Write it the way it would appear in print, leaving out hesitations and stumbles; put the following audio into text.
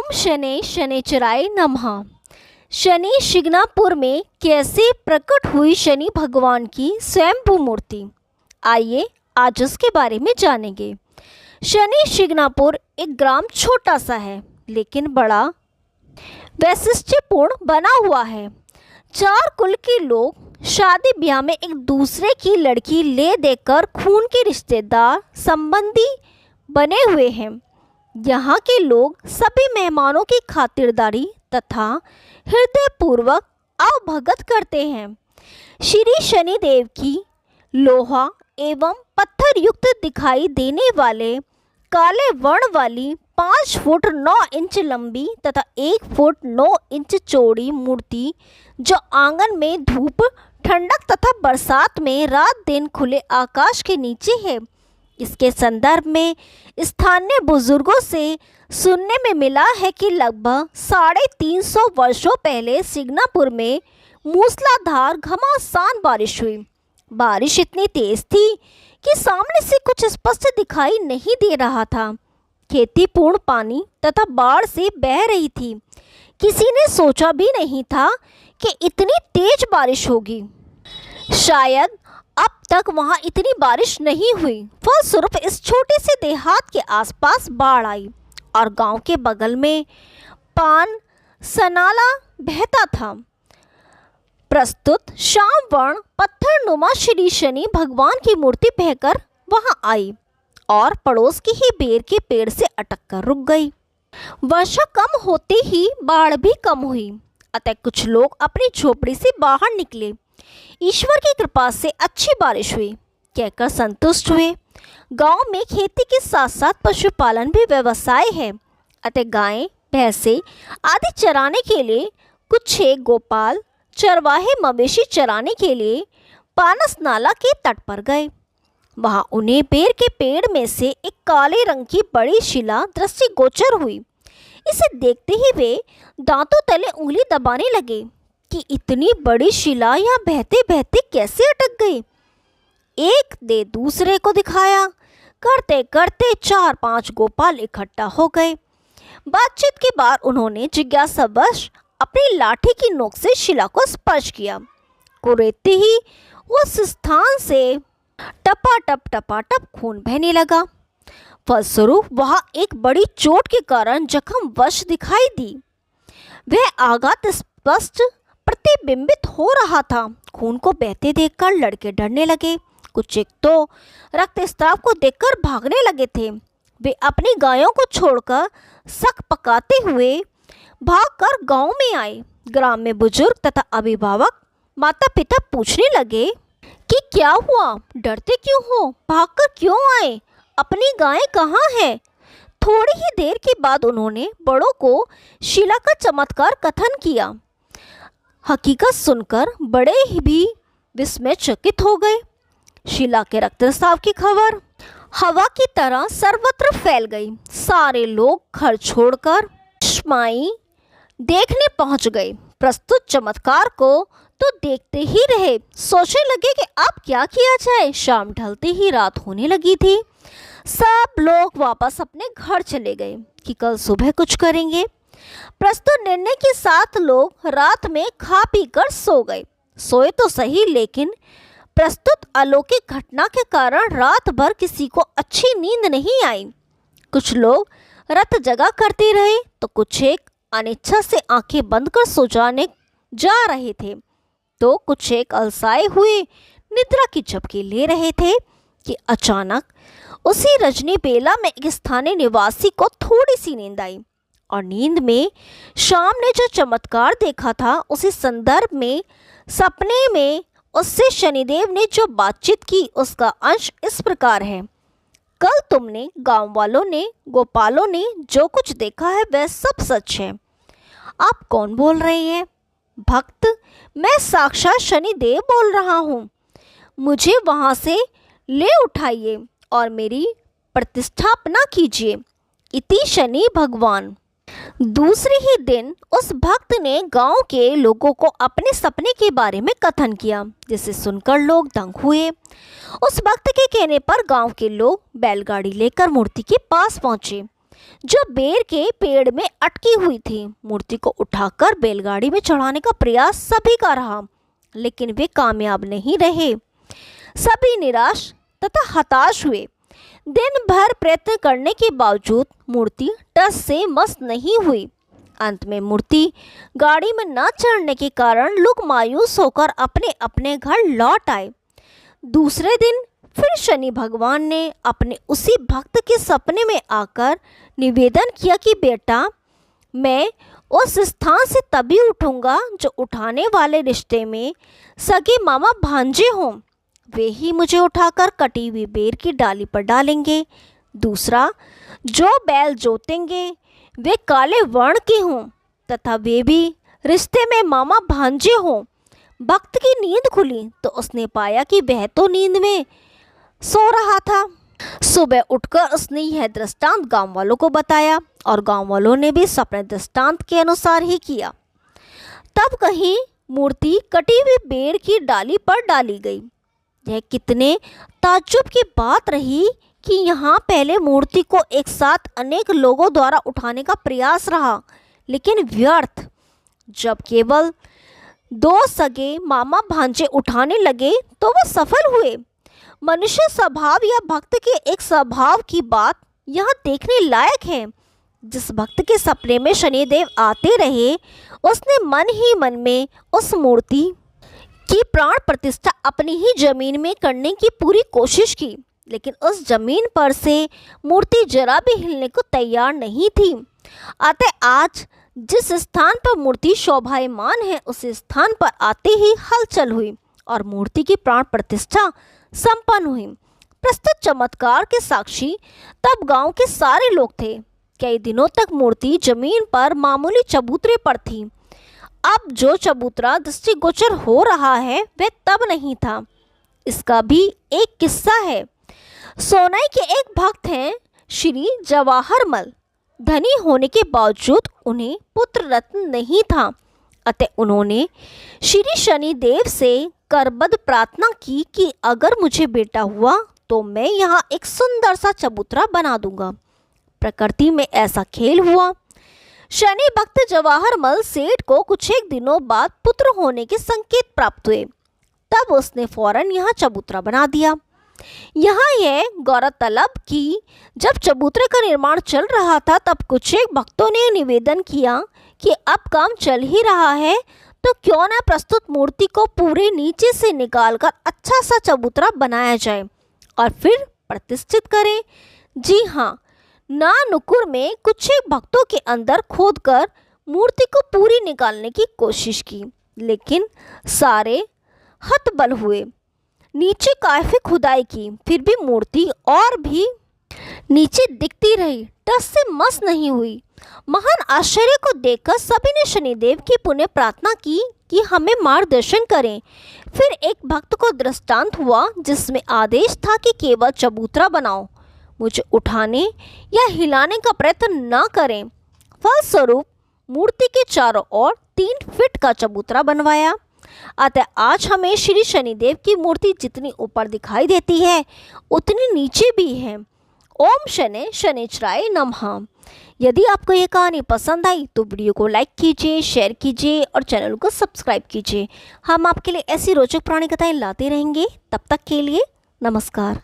ओम शनै शनैश्चराय नमः। शनि शिंगणापुर में कैसे प्रकट हुई शनि भगवान की स्वयंभू मूर्ति, आइए आज उसके बारे में जानेंगे। शनि शिंगणापुर एक ग्राम छोटा सा है लेकिन बड़ा वैशिष्ट्यपूर्ण बना हुआ है। चार कुल के लोग शादी ब्याह में एक दूसरे की लड़की ले देकर खून के रिश्तेदार संबंधी बने हुए हैं। यहाँ के लोग सभी मेहमानों की खातिरदारी तथा हृदयपूर्वक आवभगत करते हैं। श्री शनिदेव की लोहा एवं पत्थर युक्त दिखाई देने वाले काले वर्ण वाली 5 फुट 9 इंच लंबी तथा 1 फुट 9 इंच चौड़ी मूर्ति जो आंगन में धूप, ठंडक तथा बरसात में रात दिन खुले आकाश के नीचे है। इसके संदर्भ में स्थानीय बुजुर्गों से सुनने में मिला है कि लगभग 350 वर्षों पहले शिंगणापुर में मूसलाधार घमासान बारिश हुई। बारिश इतनी तेज थी कि सामने से कुछ स्पष्ट दिखाई नहीं दे रहा था। खेती पूर्ण पानी तथा बाढ़ से बह रही थी। किसी ने सोचा भी नहीं था कि इतनी तेज बारिश होगी। शायद अब तक वहां इतनी बारिश नहीं हुई। फलस्वरूप इस छोटे से देहात के आसपास बाढ़ आई और गांव के बगल में पान सनाला बहता था। प्रस्तुत श्याम वर्ण पत्थरनुमा श्री शनि भगवान की मूर्ति बहकर वहां आई और पड़ोस के ही बेर के पेड़ से अटक कर रुक गई। वर्षा कम होते ही बाढ़ भी कम हुई, अतः कुछ लोग अपनी झोपड़ी से बाहर निकले। ईश्वर की कृपा से अच्छी बारिश हुई कहकर संतुष्ट हुए। गांव में खेती के साथ साथ पशुपालन भी व्यवसाय है, अतः गायें, भैंसे आदि चराने के लिए कुछ गोपाल चरवाहे मवेशी चराने के लिए पानस नाला के तट पर गए। वहां उन्हें बेर के पेड़ में से एक काले रंग की बड़ी शिला दृष्टिगोचर हुई। इसे देखते ही वे दांतों तले उंगली दबाने लगे कि इतनी बड़ी शिला यहाँ बहते बहते कैसे अटक गई। एक ने दूसरे को दिखाया। करते करते 4-5 गोपाल इकट्ठा हो गए। बातचीत के बाद उन्होंने जिज्ञासावश अपनी लाठी की नोक से शिला को स्पर्श किया। कुरेदते ही उस स्थान से टपाटप खून बहने लगा। फलस्वरूप वहां एक बड़ी चोट के कारण जख्म वश दिखाई दी। वह आघात स्पष्ट प्रतिबिंबित हो रहा था। खून को बहते देखकर लड़के डरने लगे। कुछ एक तो रक्तस्राव को देखकर भागने लगे थे। वे अपनी गायों को छोड़कर सक पकाते हुए भागकर गांव में आए। ग्राम में बुजुर्ग तथा अभिभावक माता पिता पूछने लगे कि क्या हुआ, डरते क्यों हो, भागकर क्यों आए, अपनी गायें कहाँ हैं। थोड़ी ही देर के बाद उन्होंने बड़ों को शिला का चमत्कार कथन किया। हकीकत सुनकर बड़े ही भी विस्मयचकित हो गए। शिला के रक्तस्राव की खबर हवा की तरह सर्वत्र फैल गई। सारे लोग घर छोड़कर शमाई देखने पहुंच गए। प्रस्तुत चमत्कार को तो देखते ही रहे। सोचने लगे कि अब क्या किया जाए। शाम ढलते ही रात होने लगी थी। सब लोग वापस अपने घर चले गए कि कल सुबह कुछ करेंगे। प्रस्तुत निर्णय के साथ लोग रात में खा पी कर सो गए। सोए तो सही, लेकिन प्रस्तुत अलौकिक घटना के कारण रात भर किसी को अच्छी नींद नहीं आई। कुछ लोग रात जगा करते रहे तो कुछ एक अनिच्छा से आंखें बंद कर सो जाने जा रहे थे, तो कुछ एक अलसाए हुए निद्रा की झपकी ले रहे थे कि अचानक उसी रजनी बेला में एक स्थानीय निवासी को थोड़ी सी नींद आई और नींद में शाम ने जो चमत्कार देखा था उसी संदर्भ में सपने में उससे शनिदेव ने जो बातचीत की उसका अंश इस प्रकार है। कल तुमने, गांव वालों ने, गोपालों ने जो कुछ देखा है वह सब सच है। आप कौन बोल रहे हैं? भक्त, मैं साक्षात शनिदेव बोल रहा हूँ। मुझे वहाँ से ले उठाइए और मेरी प्रतिष्ठापना कीजिए। इति शनि भगवान। दूसरे ही दिन उस भक्त ने गांव के लोगों को अपने सपने के बारे में कथन किया, जिसे सुनकर लोग दंग हुए। उस भक्त के कहने पर गांव के लोग बैलगाड़ी लेकर मूर्ति के पास पहुंचे। जो बेर के पेड़ में अटकी हुई थी। मूर्ति को उठाकर बैलगाड़ी में चढ़ाने का प्रयास सभी का रहा, लेकिन वे कामयाब नहीं रहे। सभी निराश तथा हताश हुए। दिन भर प्रयत्न करने के बावजूद मूर्ति टस से मस नहीं हुई। अंत में मूर्ति गाड़ी में न चढ़ने के कारण लोग मायूस होकर अपने अपने घर लौट आए। दूसरे दिन फिर शनि भगवान ने अपने उसी भक्त के सपने में आकर निवेदन किया कि बेटा, मैं उस स्थान से तभी उठूंगा जो उठाने वाले रिश्ते में सगे मामा भांजे हों। वे ही मुझे उठाकर कटी हुई बेर की डाली पर डालेंगे। दूसरा, जो बैल जोतेंगे वे काले वर्ण के हों तथा वे भी रिश्ते में मामा भांजे हों। भक्त की नींद खुली तो उसने पाया कि वह तो नींद में सो रहा था। सुबह उठकर उसने यह दृष्टांत गांव वालों को बताया और गांव वालों ने भी अपने दृष्टांत के अनुसार ही किया। तब कहीं मूर्ति कटी हुई बेर की डाली पर डाली गई। यह कितने ताज्जुब की बात रही कि यहाँ पहले मूर्ति को एक साथ अनेक लोगों द्वारा उठाने का प्रयास रहा, लेकिन व्यर्थ। जब केवल 2 सगे मामा भांजे उठाने लगे तो वह सफल हुए। मनुष्य स्वभाव या भक्त के एक स्वभाव की बात यहाँ देखने लायक है। जिस भक्त के सपने में शनिदेव आते रहे, उसने मन ही मन में उस मूर्ति की प्राण प्रतिष्ठा अपनी ही जमीन में करने की पूरी कोशिश की, लेकिन उस जमीन पर से मूर्ति जरा भी हिलने को तैयार नहीं थी। अतः आज जिस स्थान पर मूर्ति शोभायमान है, उस स्थान पर आते ही हलचल हुई और मूर्ति की प्राण प्रतिष्ठा संपन्न हुई। प्रस्तुत चमत्कार के साक्षी तब गांव के सारे लोग थे। कई दिनों तक मूर्ति जमीन पर मामूली चबूतरे पर थी। अब जो चबूतरा दृष्टिगोचर हो रहा है वह तब नहीं था। इसका भी एक किस्सा है। सोनाई के एक भक्त हैं श्री जवाहरमल। धनी होने के बावजूद उन्हें पुत्र रत्न नहीं था, अतः उन्होंने श्री शनिदेव से करबद्ध प्रार्थना की कि अगर मुझे बेटा हुआ तो मैं यहाँ एक सुंदर सा चबूतरा बना दूंगा। प्रकृति में ऐसा खेल हुआ। शनि भक्त जवाहरमल सेठ को कुछ एक दिनों बाद पुत्र होने के संकेत प्राप्त हुए। तब उसने फौरन यहाँ चबूतरा बना दिया। यहाँ यह गौरतलब कि जब चबूतरे का निर्माण चल रहा था तब कुछ एक भक्तों ने निवेदन किया कि अब काम चल ही रहा है तो क्यों न प्रस्तुत मूर्ति को पूरे नीचे से निकालकर अच्छा सा चबूतरा बनाया जाए और फिर प्रतिष्ठित करें। जी हाँ, नानुकुर में कुछ एक भक्तों के अंदर खोदकर मूर्ति को पूरी निकालने की कोशिश की, लेकिन सारे हतबल हुए। नीचे काफी खुदाई की, फिर भी मूर्ति और भी नीचे दिखती रही, टस से मस नहीं हुई। महान आश्चर्य को देखकर सभी ने शनिदेव की पुण्य प्रार्थना की कि हमें मार्गदर्शन करें। फिर एक भक्त को दृष्टांत हुआ जिसमें आदेश था कि केवल चबूतरा बनाओ, मुझे उठाने या हिलाने का प्रयत्न न करें। फलस्वरूप मूर्ति के चारों ओर 3 फीट का चबूतरा बनवाया। अतः आज हमें श्री शनिदेव की मूर्ति जितनी ऊपर दिखाई देती है उतनी नीचे भी है। ओम शनि शनिचराय नमः। यदि आपको ये कहानी पसंद आई तो वीडियो को लाइक कीजिए, शेयर कीजिए और चैनल को सब्सक्राइब कीजिए। हम आपके लिए ऐसी रोचक पुरानी कथाएं लाते रहेंगे। तब तक के लिए नमस्कार।